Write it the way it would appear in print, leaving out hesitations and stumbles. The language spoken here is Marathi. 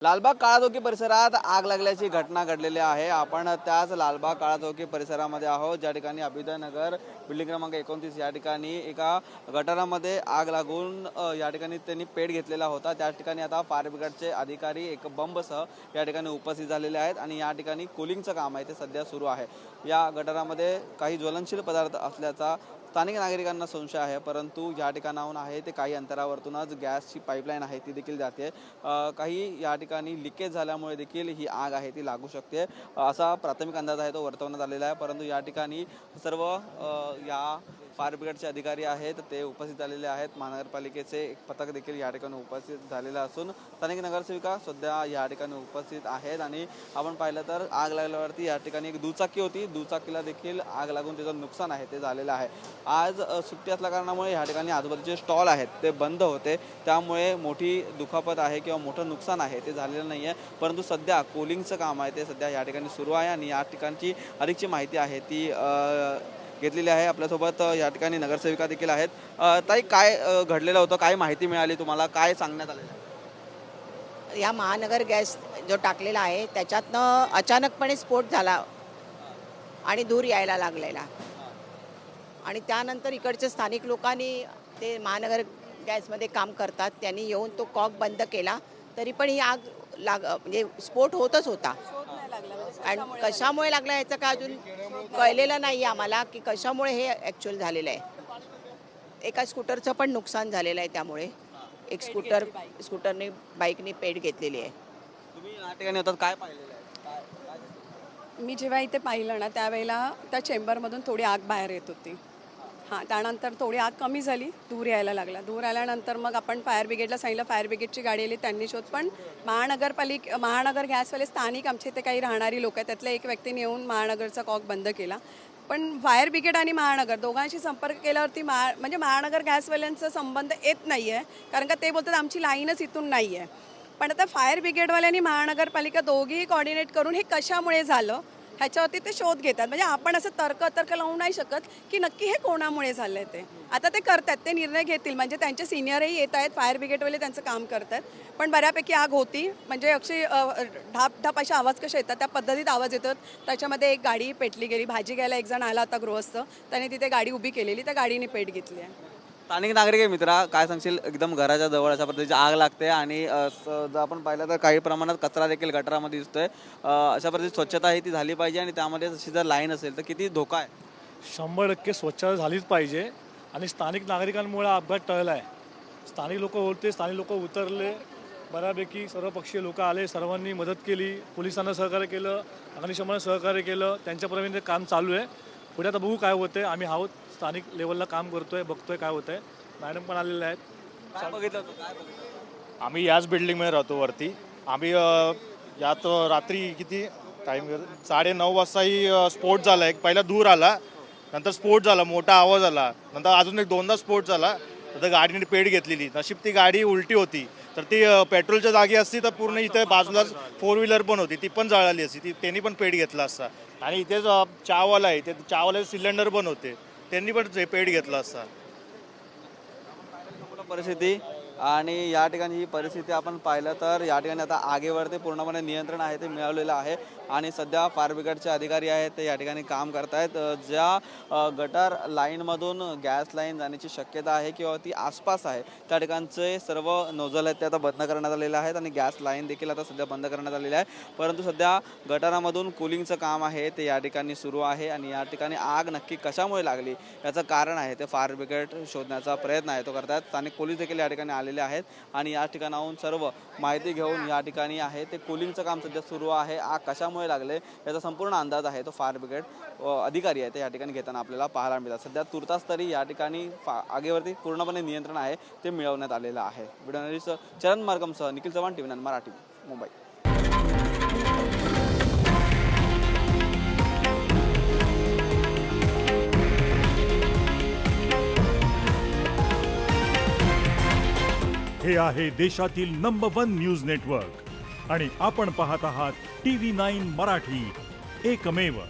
लालबाग काळा चौकी परिसरात आग लागल्याची घटना घडलेली आहे। आपण त्याच लालबाग काळा चौकी परिसरामध्ये आहोत, ज्या ठिकाणी अभ्युदय नगर बिल्डिंग क्रमांक 29 या ठिकाणी एका गटारामध्ये आग लागून या ठिकाणी त्यांनी पेट घेतलेला होता। त्या ठिकाणी आता फायर ब्रिगेडचे अधिकारी एक बंबसह या ठिकाणी उपस्थित झालेले आहेत आणि या ठिकाणी कूलिंगचं काम आहे ते सध्या सुरू आहे। या गटारामध्ये काही ज्वलनशील पदार्थ असल्याचा स्थानिक नागरिकांना संशय आहे, परंतु या ठिकाणाहून आहे ते काही अंतरावरतूनच गॅसची पाईपलाईन आहे ती देखील जाते। काही या ठिकाणी लिकेज झाल्यामुळे देखील ही आग आहे ती लागू शकते असा प्राथमिक अंदाज आहे तो वर्तवण्यात आलेला आहे। परंतु या ठिकाणी सर्व या फायर ब्रिगेडचे अधिकारी आहेत ते उपस्थित झालेले आहेत। महानगरपालिकेचे एक पथक देखील या ठिकाणी उपस्थित झालेलं असून स्थानिक नगरसेविका सध्या या ठिकाणी उपस्थित आहेत। आणि आपण पाहिलं तर आग लागल्यावरती या ठिकाणी एक दुचाकी होती, दुचाकीला देखील आग लागून त्याचं नुकसान आहे ते झालेलं आहे। आज सुट्टी असल्या कारणामुळे या ठिकाणी आजूबाजूचे स्टॉल आहेत ते बंद होते, त्यामुळे मोठी दुखापत आहे किंवा मोठं नुकसान आहे ते झालेलं नाही आहे। परंतु सध्या कूलिंगचं काम आहे ते सध्या या ठिकाणी सुरू आहे आणि या ठिकाणची अधिकची माहिती आहे ती घेतलेली आहे। आपल्यासोबत या ठिकाणी नगरसेविका देखील आहेत। ताई, काय घडलेलं होतं, काय माहिती मिळाली तुम्हाला, काय सांगण्यात आलेलं आहे? या महानगर गॅस जो टाकलेला आहे त्याच्यातनं अचानकपणे स्फोट झाला आणि धूर यायला लागलेला आणि त्यानंतर इकडच्या स्थानिक लोकांनी ते महानगर गॅसमध्ये काम करतात त्यांनी येऊन तो कॉक बंद केला, तरी पण ही आग म्हणजे स्फोट होतच होता। आणि कशामुळे लागला याचं काय अजून कळलेलं नाही आम्हाला की कशामुळे हे ॲक्च्युअल झालेलं आहे। एका स्कूटरचं पण नुकसान झालेलं आहे, त्यामुळे एक स्कूटरने बाईकने पेट घेतलेली आहे। तुम्ही या ठिकाणी होतात, काय पाहिलेलं आहे? मी जेव्हा इथे पाहिलं ना त्यावेळेला त्या चेंबरमधून थोडी आग बाहेर येत होती। त्यानंतर थोडी आग कमी झाली, धूर यायला लागला। धूर आल्यानंतर मग आपण फायर ब्रिगेडला सांगितलं, फायर ब्रिगेडची गाडी आली, त्यांनी शोध, पण महानगर गॅसवाले स्थानिक आमचे इथे काही राहणारी लोक आहेत, त्यातल्या एक व्यक्तीने येऊन महानगरचा कॉक बंद केला। पण फायर ब्रिगेड आणि महानगर दोघांशी संपर्क केल्यावरती म्हणजे महानगर गॅसवाल्यांचा संबंध येत नाही आहे, कारण का ते बोलतात आमची लाईनच इथून नाही आहे। पण आता फायर ब्रिगेडवाल्यांनी महानगरपालिका दोघीही कॉर्डिनेट करून हे कशामुळे झालं ह्याच्यावरती ते शोध घेतात। म्हणजे आपण असं तर्क लावू नाही शकत की नक्की हे कोणामुळे झालं आहे ते। आता ते करतात, ते निर्णय घेतील, म्हणजे त्यांचे सिनियरही येत आहेत, फायर ब्रिगेडवाले त्यांचं काम करतात। पण बऱ्यापैकी आग होती, म्हणजे अक्षी ढाप असे आवाज कसे येतात त्या पद्धतीत आवाज येतात। त्याच्यामध्ये एक गाडी पेटली गेली, भाजी घ्यायला एक जण आला होता गृहस्थ, त्याने तिथे गाडी उभी केलेली, त्या गाडीने पेट घेतली आहे। स्थानिक नागरिक आहे मित्रा, काय सांगशील? एकदम घराच्या जवळ अशा पद्धतीची आग लागते आणि जर आपण पाहिलं तर काही प्रमाणात कचरा देखील गटारामध्ये दिसतोय। अशा पद्धतीची स्वच्छता ही ती झाली पाहिजे आणि त्यामध्ये जशी जर लाईन असेल तर किती धोका आहे? 100% स्वच्छता झालीच पाहिजे आणि स्थानिक नागरिकांमुळे अपघात टळला आहे। स्थानिक लोक होते, स्थानिक लोक उतरले, बऱ्यापैकी सर्वपक्षीय लोक आले, सर्वांनी मदत केली, पोलिसांना सहकार्य केलं, अग्निशमनाला सहकार्य केलं, त्यांच्यापर्यंत काम चालू आहे। पुढे आता बघू काय होतंय, आम्ही आहोत स्थानिक लेवलला काम करतोय, बघतोय काय होतंय। मॅडम पण आलेले आहेत। काय बघितलं तू, काय बघितलं? आम्ही याच बिल्डिंगमध्ये राहतो वरती। आम्ही यात रात्री किती टाईम 9:30 वाजताही स्फोट झाला, एक पहिला धूर आला, नंतर स्फोट झाला, मोठा आवाज आला, नंतर अजून एक दोनदा स्फोट झाला, तर गाडीने पेट घेतलेली। नशीब ती गाडी उलटी होती, तर ती पेट्रोलच्या जागी असती तर पूर्ण इथे बाजूलाच 4 व्हीलर पण होती, ती पण जळाली असती, त्यांनी पण पेट घेतला असता। आणि इथेच चहावाला आहे, ते चहावाल्याचे सिलेंडर पण होते, त्यांनी पण पेट घेतला असता। परिस्थिती आणि या ठिकाणी ही परिस्थिती आपण पाहिलं तर या ठिकाणी आता आगीवरती पूर्णपणे नियंत्रण आहे ते मिळवलेलं आहे आणि सध्या फायर ब्रिगेडचे अधिकारी आहेत ते या ठिकाणी काम करत आहेत। ज्या गटार लाईनमधून गॅस लाईन जाण्याची शक्यता आहे किंवा ती आसपास आहे त्या ठिकाणचे सर्व नोझल आहेत ते आता बंद करण्यात आलेले आहेत आणि गॅस लाईन देखील आता सध्या बंद करण्यात आलेली आहे। परंतु सध्या गटारामधून कूलिंगचं काम आहे ते या ठिकाणी सुरू आहे आणि या ठिकाणी आग नक्की कशामुळे लागली याचं कारण आहे ते फायर ब्रिगेड शोधण्याचा प्रयत्न आहे तो करतात। स्थानिक पोलीस देखील या ठिकाणी आलेले आहेत आणि या ठिकाणाहून सर्व माहिती घेऊन या ठिकाणी आहे ते कूलिंगचं काम सध्या सुरू आहे। आग कशामुळे लागले याचा संपूर्ण अंदाज आहे तो फायर ब्रिगेड अधिकारी आहे ते या ठिकाणी घेताना आपल्याला पाहायला मिळतात। सध्या तुर्तास तरी या ठिकाणी आगीवरती पूर्णपणे नियंत्रण आहे ते मिळवण्यात आलेलं आहे। व्हिडिओ जर्नलिस्ट चरण मार्गमसह निखिल चव्हाण, TV9 मराठी, मुंबई। हे आहे देशातील नंबर 1 न्यूज नेटवर्क आणि आपण पाहत आहात TV9 मराठी, एकमेव।